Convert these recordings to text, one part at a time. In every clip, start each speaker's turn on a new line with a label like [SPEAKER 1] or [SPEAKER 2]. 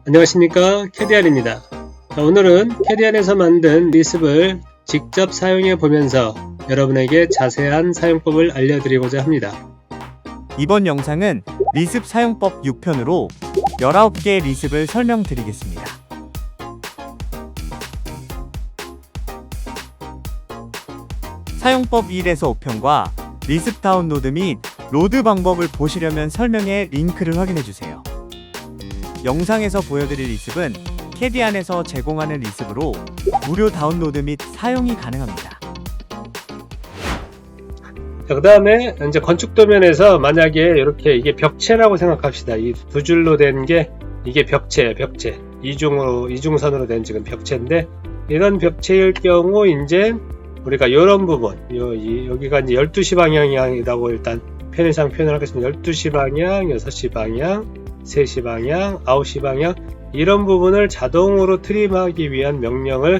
[SPEAKER 1] 안녕하십니까, 캐디안입니다. 오늘은 캐디안에서 만든 리습을 직접 사용해 보면서 여러분에게 자세한 사용법을 알려드리고자 합니다.
[SPEAKER 2] 이번 영상은 리습 사용법 6편으로 19개의 리습을 설명드리겠습니다. 사용법 1에서 5편과 리습 다운로드 및 로드 방법을 보시려면 설명에 링크를 확인해주세요. 영상에서 보여드릴 리습은 캐디안에서 제공하는 리습으로 무료 다운로드 및 사용이 가능합니다.
[SPEAKER 1] 그 다음에 이제 건축 도면에서 만약에 이렇게 이게 벽체라고 생각합시다. 이 두 줄로 된 게 이게 벽체예요. 벽체. 이중선으로 된 지금 벽체인데, 이런 벽체일 경우 이제 우리가 이런 부분, 여기가 이제 12시 방향이라고 일단 편의상 표현을 하겠습니다. 12시 방향, 6시 방향, 3시 방향, 9시 방향, 이런 부분을 자동으로 트림하기 위한 명령을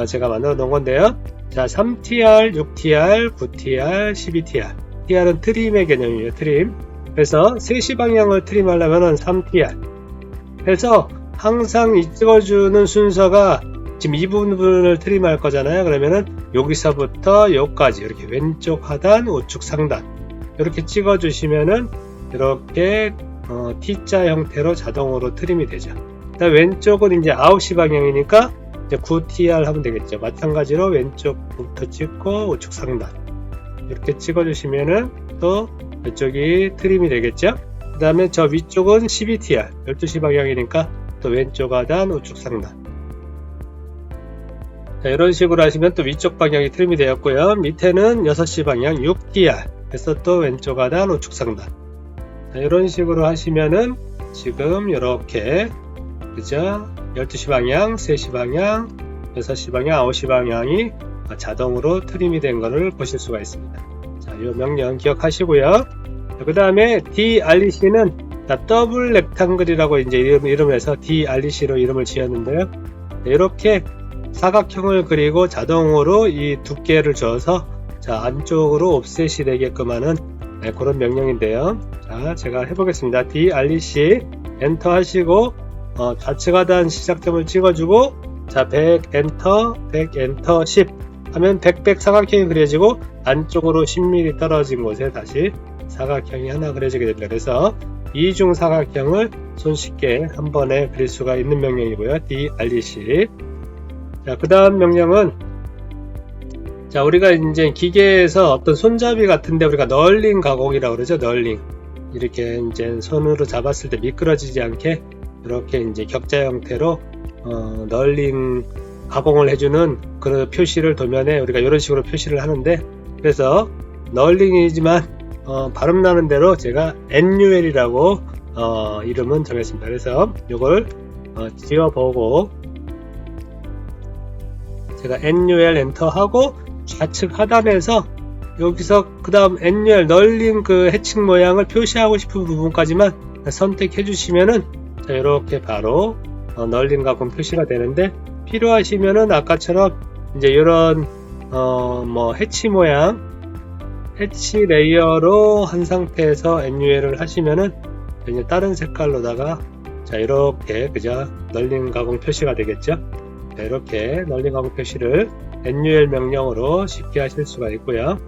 [SPEAKER 1] 제가 만들어 놓은 건데요. 자, 3TR, 6TR, 9TR, 12TR. TR은 트림의 개념이에요. 트림. 그래서 3시 방향을 트림하려면 3TR. 그래서 항상 이 찍어주는 순서가 지금 이 부분을 트림할 거잖아요. 그러면은 여기서부터 여기까지 이렇게 왼쪽 하단, 우측 상단 이렇게 찍어주시면은 이렇게 T자 형태로 자동으로 트림이 되죠. 그다음 왼쪽은 이제 9시 방향이니까 이제 9TR 하면 되겠죠. 마찬가지로 왼쪽부터 찍고 우측 상단 이렇게 찍어주시면은 또 이쪽이 트림이 되겠죠. 그 다음에 저 위쪽은 12TR 12시 방향이니까 또 왼쪽 하단 우측 상단. 자, 이런 식으로 하시면 또 위쪽 방향이 트림이 되었고요. 밑에는 6시 방향 6TR 그래서 또 왼쪽 하단 우측 상단. 자, 이런 식으로 하시면은 지금 이렇게 그죠? 12시 방향, 3시 방향, 6시 방향, 9시 방향이 자동으로 트림이 된 것을 보실 수가 있습니다. 자, 이 명령 기억하시고요. 그 다음에 DREC는 더블 렉탱글이라고 이제 이름을 해서 DREC로 이름을 지었는데요. 이렇게 사각형을 그리고 자동으로 이 두께를 줘서 자, 안쪽으로 옵셋이 되게끔 하는 그런 명령인데요. 자, 제가 해보겠습니다. DREC 엔터 하시고 좌측 하단 시작점을 찍어주고 자, 100 엔터 100 엔터 10 하면 100 사각형이 그려지고 안쪽으로 10mm 떨어진 곳에 다시 사각형이 하나 그려지게 됩니다. 그래서 이중 사각형을 손쉽게 한 번에 그릴 수가 있는 명령이고요. DREC. 자, 그 다음 명령은 자, 우리가 이제 기계에서 어떤 손잡이 같은데 우리가 널링 가공이라고 그러죠. 널링. 이렇게 이제 손으로 잡았을 때 미끄러지지 않게 이렇게 이제 격자 형태로 널링 가공을 해주는 그런 표시를 도면에 우리가 이런 식으로 표시를 하는데, 그래서 널링이지만 발음 나는 대로 제가 NUL이라고 이름은 정했습니다. 그래서 이걸 지워보고 제가 NUL 엔터 하고 좌측 하단에서 여기서 그 다음 NUL 널링 그 해칭 모양을 표시하고 싶은 부분까지만 선택해 주시면은 자, 이렇게 바로 널링 가공 표시가 되는데, 필요하시면은 아까처럼 이제 이런 뭐 해치 모양 해치 레이어로 한 상태에서 NUL을 하시면은 이제 다른 색깔로다가 자, 이렇게 그저 널링 가공 표시가 되겠죠. 자, 이렇게 널링 가공 표시를 NUL 명령으로 쉽게 하실 수가 있고요.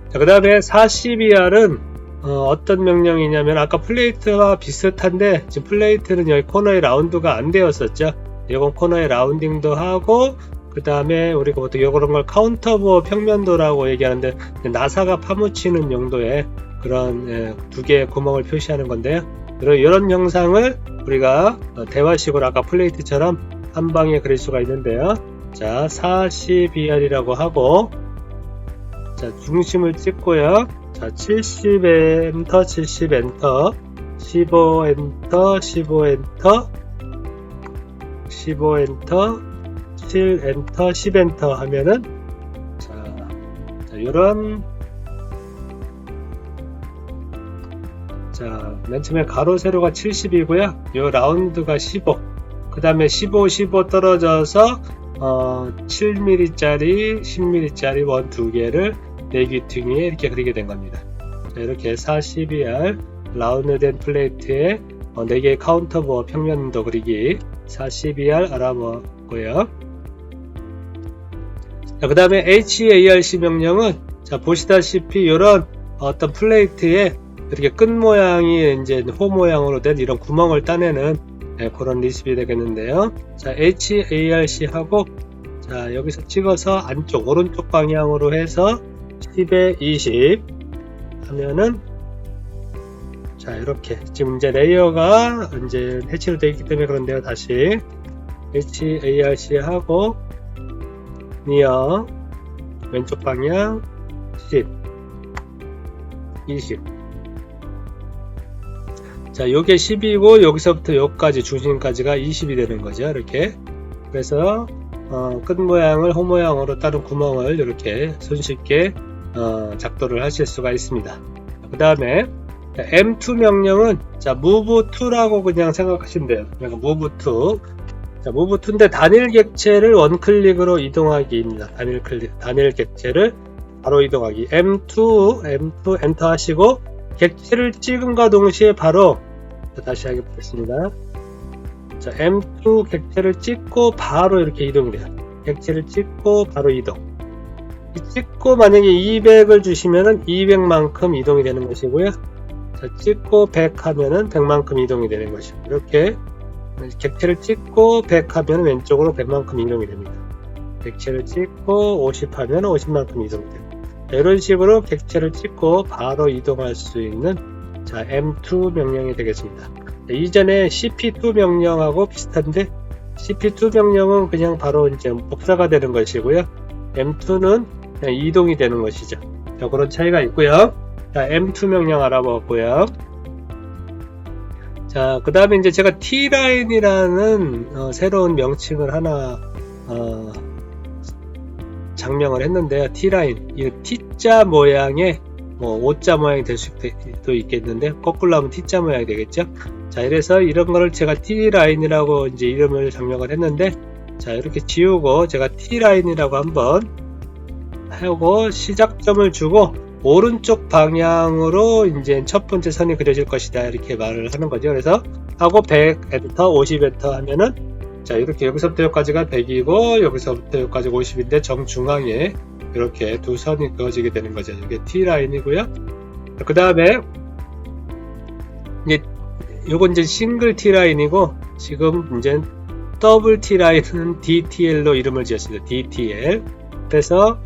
[SPEAKER 1] 자, 그 다음에 42R은 어떤 명령이냐면 아까 플레이트와 비슷한데 지금 플레이트는 여기 코너에 라운드가 안 되었었죠. 이건 코너에 라운딩도 하고 그 다음에 우리가 보통 이런 걸 카운터보어 평면도라고 얘기하는데 나사가 파묻히는 용도의 그런 두 개의 구멍을 표시하는 건데요. 이런 형상을 우리가 대화식으로 아까 플레이트처럼 한 방에 그릴 수가 있는데요. 자, 42R이라고 하고 자, 중심을 찍고요. 자, 70 엔터 70 엔터 15 엔터 15 엔터 15 엔터 7 엔터 10 엔터 하면은 자, 요런 자, 맨 처음에 가로 세로가 70이고요. 요 라운드가 15. 그 다음에 15 떨어져서 7mm짜리 10mm짜리 원 두 개를 내귀퉁이에 이렇게 그리게 된 겁니다. 자, 이렇게 42R 라운드된 플레이트에 4개의 카운터 부호 평면도 그리기 42R 알아보고요. 그 다음에 HARC 명령은 자 보시다시피 이런 어떤 플레이트에 이렇게 끝 모양이 이제 호 모양으로 된 이런 구멍을 따내는 그런 리습이 되겠는데요. 자 HARC 하고 자 여기서 찍어서 안쪽 오른쪽 방향으로 해서 10에 20 하면은 자 이렇게 지금 이제 레이어가 이제 해치로 되어 있기 때문에 그런데요. 다시 HARC 하고 니어 왼쪽 방향 10 20 자 요게 10이고 여기서부터 여기까지 중심까지가 20이 되는 거죠. 이렇게 그래서 끝 모양을 호 모양으로 따른 구멍을 이렇게 손쉽게 작도를 하실 수가 있습니다. 그 다음에 M2 명령은 자 move to라고 그냥 생각하시면 돼요. 그러니까 move to 자 move to인데 단일 객체를 원클릭으로 이동하기입니다. 단일 객체를 바로 이동하기. M2 엔터 하시고 객체를 찍음과 동시에 바로 다시 하게 보겠습니다. 자 M2 객체를 찍고 바로 이렇게 이동이 돼요. 객체를 찍고 바로 이동. 찍고 만약에 200을 주시면은 200만큼 이동이 되는 것이고요. 자, 찍고 100 하면은 100만큼 이동이 되는 것이고 이렇게 객체를 찍고 100 하면 왼쪽으로 100만큼 이동이 됩니다. 객체를 찍고 50 하면 50만큼 이동이 됩니다. 이런 식으로 객체를 찍고 바로 이동할 수 있는 자 M2 명령이 되겠습니다. 이전에 CP2 명령하고 비슷한데 CP2 명령은 그냥 바로 이제 복사가 되는 것이고요. M2는 그냥 이동이 되는 것이죠. 자, 그런 차이가 있고요. 자, M2 명령 알아보았고요. 자, 그 다음에 이제 제가 T라인이라는 새로운 명칭을 하나 장명을 했는데요. T라인, 이 T자 모양의 O자 모양이 될 수도 있겠는데 거꾸로 하면 T자 모양이 되겠죠. 자, 이래서 이런 거를 제가 T라인이라고 이제 이름을 장명을 했는데 자, 이렇게 지우고 제가 T라인이라고 한번 하고 시작점을 주고 오른쪽 방향으로 이제 첫 번째 선이 그려질 것이다 이렇게 말을 하는 거죠. 그래서 하고 100 엔터 50 엔터 하면은 자 이렇게 여기서부터 여기까지가 100이고 여기서부터 여기까지가 50인데 정중앙에 이렇게 두 선이 그어지게 되는 거죠. 이게 T라인이고요. 그 다음에 이제 요건 이제 싱글 T라인이고 지금 이제 더블 T라인은 DTL로 이름을 지었습니다. DTL. 그래서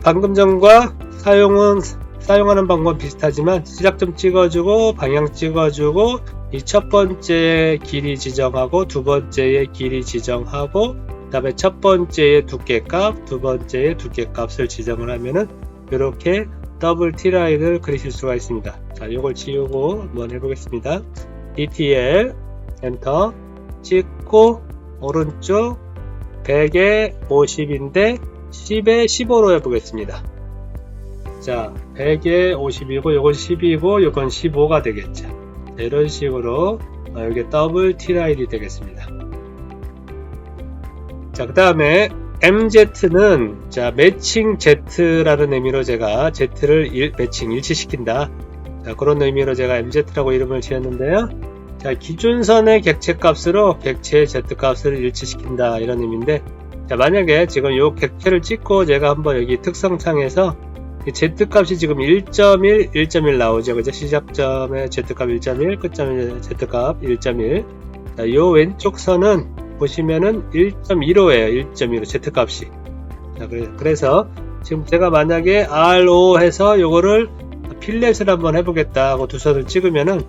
[SPEAKER 1] 방금 전과 사용하는 방법은 비슷하지만 시작점 찍어주고 방향 찍어주고 이 첫 번째 길이 지정하고 두 번째의 길이 지정하고 그 다음에 첫 번째의 두께값 두 번째의 두께값을 지정을 하면은 이렇게 더블 T라인을 그리실 수가 있습니다. 자, 이걸 지우고 한번 해보겠습니다. DTL 엔터 찍고 오른쪽 100에 50인데 10에 15로 해보겠습니다. 자, 100에 50이고 요건 10이고 요건 15가 되겠죠. 자, 이런 식으로 이게 더블 T라인이 되겠습니다. 자, 그 다음에 MZ는 자 매칭 Z라는 의미로 제가 Z를 매칭 일치시킨다. 자, 그런 의미로 제가 MZ라고 이름을 지었는데요. 자, 기준선의 객체 값으로 객체의 Z값을 일치시킨다 이런 의미인데 자, 만약에 지금 이 객체를 찍고 제가 한번 여기 특성창에서 Z값이 지금 1.1, 1.1 나오죠. 그죠? 시작점의 Z값 1.1, 끝점의 Z값 1.1. 자, 요 왼쪽 선은 보시면은 1.15예요. 1.15 Z값이. 자, 그래서 지금 제가 만약에 RO 해서 요거를 필렛을 한번 해보겠다 하고 두 선을 찍으면은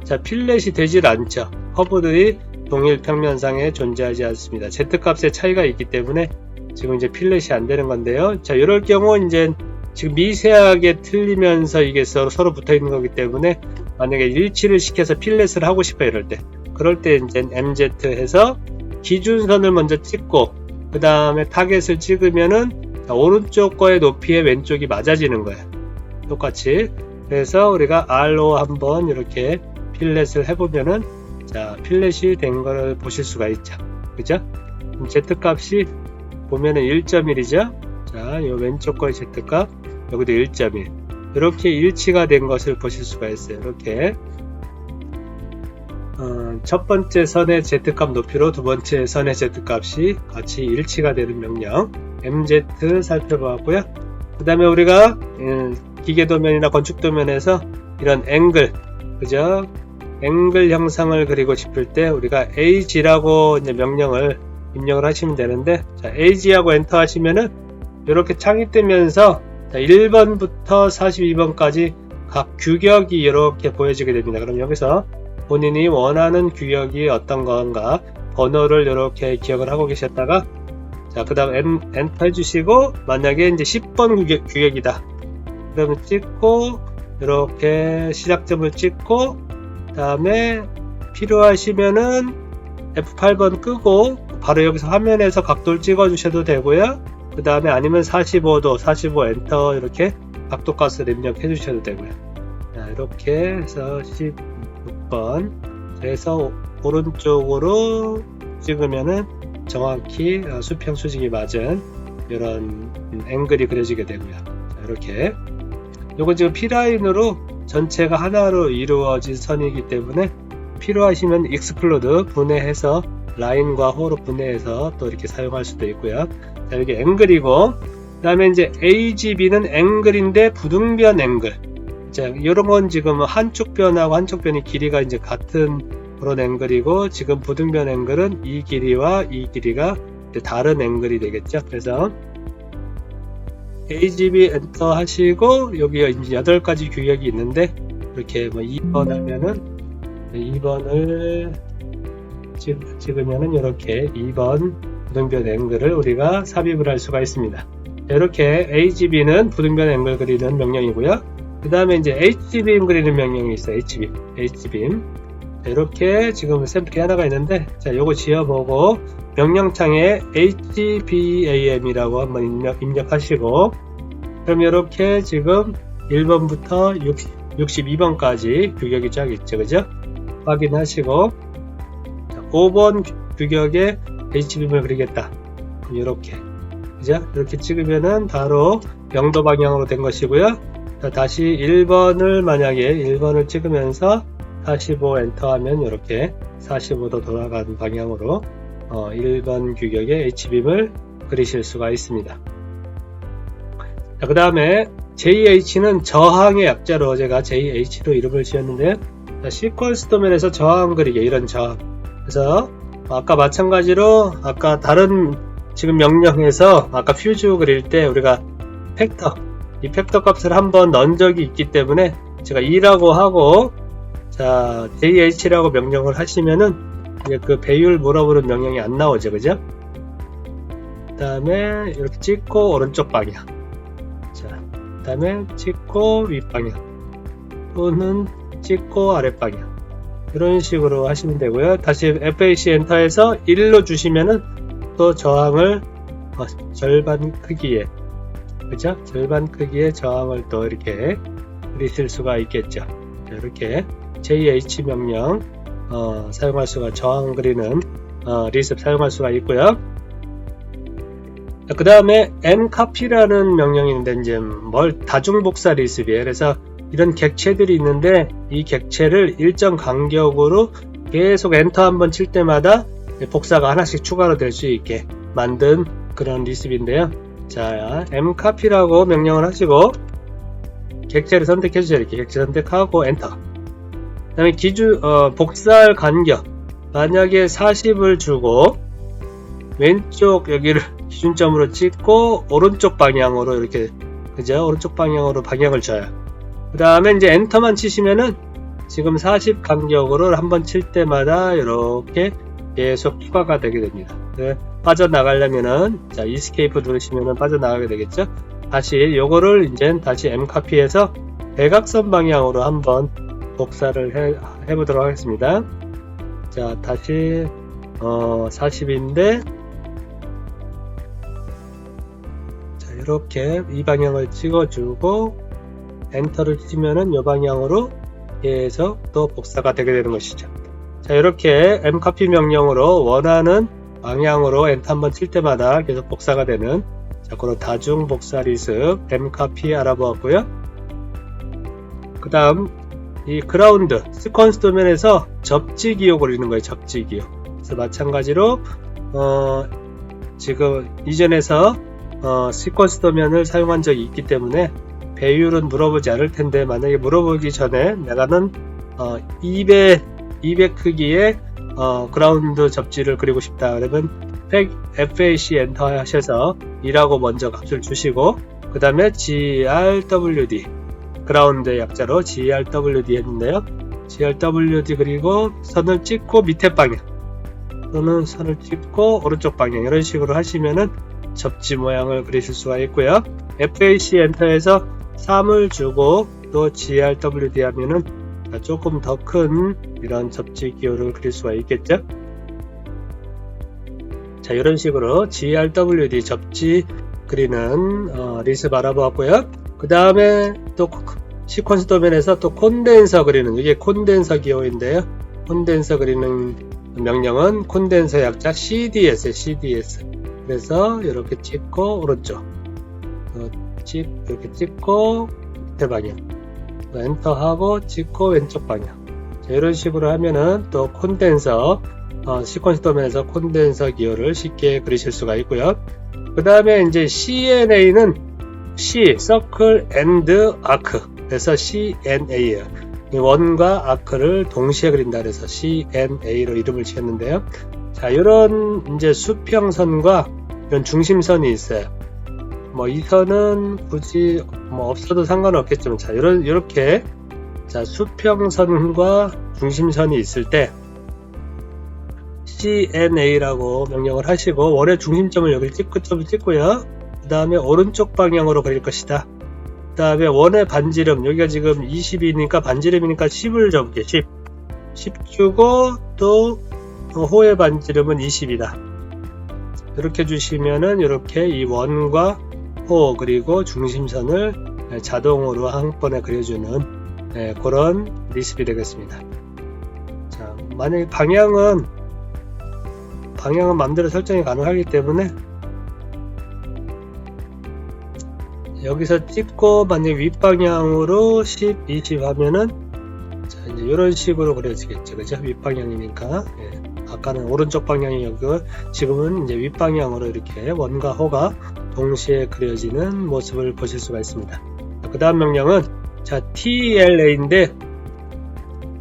[SPEAKER 1] 자, 필렛이 되질 않죠. 커브들이 동일 평면상에 존재하지 않습니다. Z값의 차이가 있기 때문에 지금 이제 필렛이 안 되는 건데요. 자, 이럴 경우 이제 지금 미세하게 틀리면서 이게 서로 붙어 있는 거기 때문에 만약에 일치를 시켜서 필렛을 하고 싶어 이럴 때 그럴 때 이제 MZ 해서 기준선을 먼저 찍고 그 다음에 타겟을 찍으면은 자, 오른쪽 거의 높이에 왼쪽이 맞아지는 거예요. 똑같이. 그래서 우리가 RO 한번 이렇게 필렛을 해보면은 자, 필렛이 된 거를 보실 수가 있죠. 그죠? Z값이 보면은 1.1이죠? 자, 요 왼쪽 거의 Z값, 여기도 1.1. 이렇게 일치가 된 것을 보실 수가 있어요. 이렇게. 첫 번째 선의 Z값 높이로 두 번째 선의 Z값이 같이 일치가 되는 명령 MZ 살펴보았고요. 그 다음에 우리가 기계도면이나 건축도면에서 이런 앵글, 그죠? 앵글 형상을 그리고 싶을 때 우리가 AG라고 이제 명령을 입력을 하시면 되는데, 자, AG하고 엔터 하시면은 이렇게 창이 뜨면서 1번부터 42번까지 각 규격이 이렇게 보여지게 됩니다. 그럼 여기서 본인이 원하는 규격이 어떤 건가 번호를 이렇게 기억을 하고 계셨다가, 자, 그 다음 엔터 해주시고, 만약에 이제 10번 규격이다. 그러면 찍고, 이렇게 시작점을 찍고, 다음에 필요하시면은 F8번 끄고, 바로 여기서 화면에서 각도를 찍어 주셔도 되고요. 그 다음에 아니면 45도, 45 엔터 이렇게 각도 값을 입력해 주셔도 되고요. 자, 이렇게 해서 16번. 그래서 오른쪽으로 찍으면은 정확히 수평 수직이 맞은 이런 앵글이 그려지게 되고요. 자, 이렇게. 요건 지금 P라인으로 전체가 하나로 이루어진 선이기 때문에 필요하시면 익스플로드 분해해서 라인과 호로 분해해서 또 이렇게 사용할 수도 있고요. 자, 여기 앵글이고, 그 다음에 이제 AGB는 앵글인데 부등변 앵글. 자, 이런 건 지금 한쪽 변하고 한쪽 변이 길이가 이제 같은 그런 앵글이고, 지금 부등변 앵글은 이 길이와 이 길이가 다른 앵글이 되겠죠. 그래서 AGB 엔터 하시고, 여기가 이제 8가지 규격이 있는데, 이렇게 뭐 2번 하면은 2번을 찍으면은 이렇게 2번 부등변 앵글을 우리가 삽입을 할 수가 있습니다. 이렇게 AGB는 부등변 앵글 그리는 명령이고요. 그 다음에 이제 HBeam 그리는 명령이 있어요. HBeam. 이렇게 지금 샘플이 하나가 있는데, 자, 요거 지어보고 명령창에 HBeam이라고 한번 입력하시고, 그럼 이렇게 지금 1번부터 62번까지 규격이 쫙 있죠. 그죠? 확인하시고, 자, 5번 규격에 HBeam을 그리겠다. 그럼 이렇게. 그죠? 이렇게 찍으면은 바로 0도 방향으로 된 것이고요. 자, 다시 1번을 만약에 1번을 찍으면서 45 엔터 하면 이렇게 45도 돌아가는 방향으로 1번 규격의 HBeam을 그리실 수가 있습니다. 자, 그 다음에 JH는 저항의 약자로 제가 JH로 이름을 지었는데, 시퀀스 도면에서 저항 그리기, 이런 저항. 그래서 아까 마찬가지로 아까 다른 지금 명령에서 아까 퓨즈 그릴 때 우리가 팩터, 이 팩터 값을 한번 넣은 적이 있기 때문에 제가 2라고 하고, 자, JH라고 명령을 하시면은 이제 그 배율 물어보는 명령이 안 나오죠. 그죠? 그 다음에 이렇게 찍고 오른쪽 방향. 자, 그 다음에 찍고 윗방향. 또는 찍고 아랫방향. 이런 식으로 하시면 되고요. 다시 FAC 엔터해서 1로 주시면은 또 저항을 절반 크기에, 그죠? 절반 크기의 저항을 또 이렇게 그리실 수가 있겠죠. 자, 이렇게 JH 명령 사용할 수가, 저항 그리는 리습 사용할 수가 있고요. 그 다음에 mcopy라는 명령이 있는데, 이제 다중복사 리습이에요. 그래서 이런 객체들이 있는데 이 객체를 일정 간격으로 계속 엔터 한번 칠 때마다 복사가 하나씩 추가로 될 수 있게 만든 그런 리습인데요. 자, mcopy라고 명령을 하시고 객체를 선택해 주세요. 이렇게 객체 선택하고 엔터. 그 다음에 복사할 간격, 만약에 40을 주고 왼쪽 여기를 기준점으로 찍고 오른쪽 방향으로 이렇게, 그죠? 오른쪽 방향으로 방향을 줘요. 그 다음에 이제 엔터만 치시면은 지금 40 간격으로 한번 칠 때마다 이렇게 계속 추가가 되게 됩니다. 빠져나가려면은, 자, 이스케이프 누르시면은 빠져나가게 되겠죠? 다시 요거를 이제 다시 mcopy에서 대각선 방향으로 한번 복사를 해보도록 하겠습니다. 자, 다시 40인데, 자, 이렇게 이 방향을 찍어주고 엔터를 치면은 이 방향으로 계속 또 복사가 되게 되는 것이죠. 자, 이렇게 mcopy 명령으로 원하는 방향으로 엔터 한번 칠 때마다 계속 복사가 되는, 자, 그런 다중 복사 리습 mcopy 알아보았고요. 그 다음 이 그라운드 시퀀스 도면에서 접지 기호 그리는 거예요. 접지 기호. 그래서 마찬가지로 지금 이전에서 시퀀스 도면을 사용한 적이 있기 때문에 배율은 물어보지 않을 텐데, 만약에 물어보기 전에 내가는 200 크기의 그라운드 접지를 그리고 싶다 그러면 FAC 엔터 하셔서 2라고 먼저 값을 주시고, 그 다음에 GRWD 그라운드의 약자로 GRWD 했는데요. GRWD 그리고 선을 찍고 밑에 방향, 또는 선을 찍고 오른쪽 방향, 이런 식으로 하시면은 접지 모양을 그리실 수가 있고요. FAC 엔터에서 3을 주고 또 GRWD 하면은 조금 더 큰 이런 접지 기호를 그릴 수가 있겠죠. 자, 이런 식으로 GRWD 접지 그리는 리습 알아보았고요. 그 다음에 또 시퀀스 도면에서 또 콘덴서 그리는, 이게 콘덴서 기호인데요. 콘덴서 그리는 명령은 콘덴서 약자 CDS, CDS. 그래서 이렇게 찍고 오른쪽, 이렇게 찍고 밑에 방향, 엔터하고 찍고 왼쪽 방향. 자, 이런 식으로 하면은 또 콘덴서 시퀀스 도면에서 콘덴서 기호를 쉽게 그리실 수가 있고요. 그 다음에 이제 CNA는 C, Circle and Arc. 그래서 CNA예요. 원과 아크를 동시에 그린다 그래서 CNA로 이름을 지었는데요. 자, 이런 이제 수평선과 이런 중심선이 있어요. 이 선은 굳이 없어도 상관은 없겠지만, 자, 이렇게 자, 수평선과 중심선이 있을 때 CNA라고 명령을 하시고, 원의 중심점을 여기 끝점을 찍고요. 그 다음에 오른쪽 방향으로 그릴 것이다. 그 다음에 원의 반지름, 여기가 지금 20이니까 반지름이니까 10을 적을게. 10 주고, 또 호의 반지름은 20이다. 이렇게 주시면은 이렇게 이 원과 호 그리고 중심선을 자동으로 한 번에 그려주는 그런 리습이 되겠습니다. 자, 만약에 방향은 마음대로 설정이 가능하기 때문에 여기서 찍고, 만약 윗방향으로 10, 20 하면은, 자, 이제 이런 식으로 그려지겠죠. 그죠? 윗방향이니까. 예. 아까는 오른쪽 방향이었고, 지금은 이제 윗방향으로 이렇게 원과 호가 동시에 그려지는 모습을 보실 수가 있습니다. 그 다음 명령은, 자, TLA인데,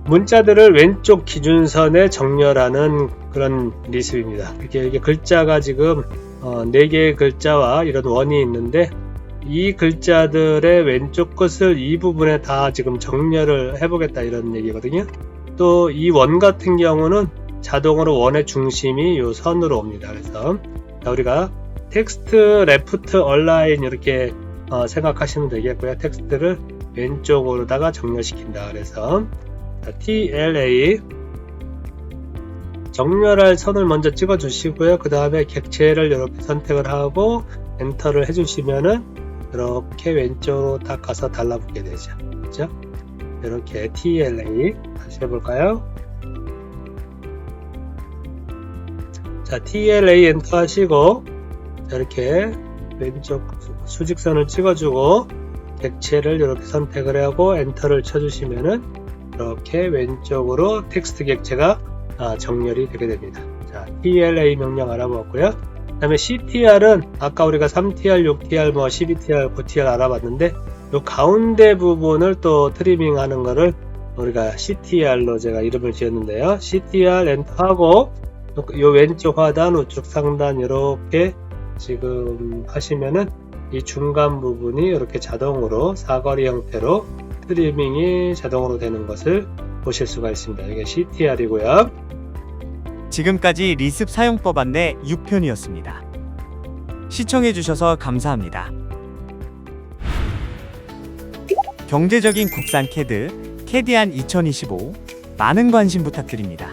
[SPEAKER 1] 문자들을 왼쪽 기준선에 정렬하는 그런 리습입니다. 이게 글자가 지금 4개의 글자와 이런 원이 있는데, 이 글자들의 왼쪽 끝을 이 부분에 다 지금 정렬을 해보겠다, 이런 얘기거든요. 또 이 원 같은 경우는 자동으로 원의 중심이 이 선으로 옵니다. 그래서 우리가 텍스트 레프트 얼라인 이렇게 생각하시면 되겠고요. 텍스트를 왼쪽으로다가 정렬시킨다. 그래서 TLA 정렬할 선을 먼저 찍어 주시고요. 그 다음에 객체를 이렇게 선택을 하고 엔터를 해주시면은 이렇게 왼쪽으로 딱 가서 달라붙게 되죠. 그렇죠? 이렇게 TLA 다시 해볼까요? 자, TLA 엔터 하시고 이렇게 왼쪽 수직선을 찍어주고 객체를 이렇게 선택을 하고 엔터를 쳐주시면은 이렇게 왼쪽으로 텍스트 객체가 정렬이 되게 됩니다. 자, TLA 명령 알아보았고요. 그 다음에 CTR은 아까 우리가 3TR, 6TR, 12TR, 9TR 알아봤는데, 요 가운데 부분을 또 트리밍 하는 거를 우리가 CTR로 제가 이름을 지었는데요. CTR 엔터하고 요 왼쪽 하단, 우측 상단 이렇게 지금 하시면은 이 중간 부분이 이렇게 자동으로 사거리 형태로 트리밍이 자동으로 되는 것을 보실 수가 있습니다. 이게 CTR이고요.
[SPEAKER 2] 지금까지 리습 사용법 안내 6편이었습니다. 시청해주셔서 감사합니다. 경제적인 국산 캐드, 캐디안 2025 많은 관심 부탁드립니다.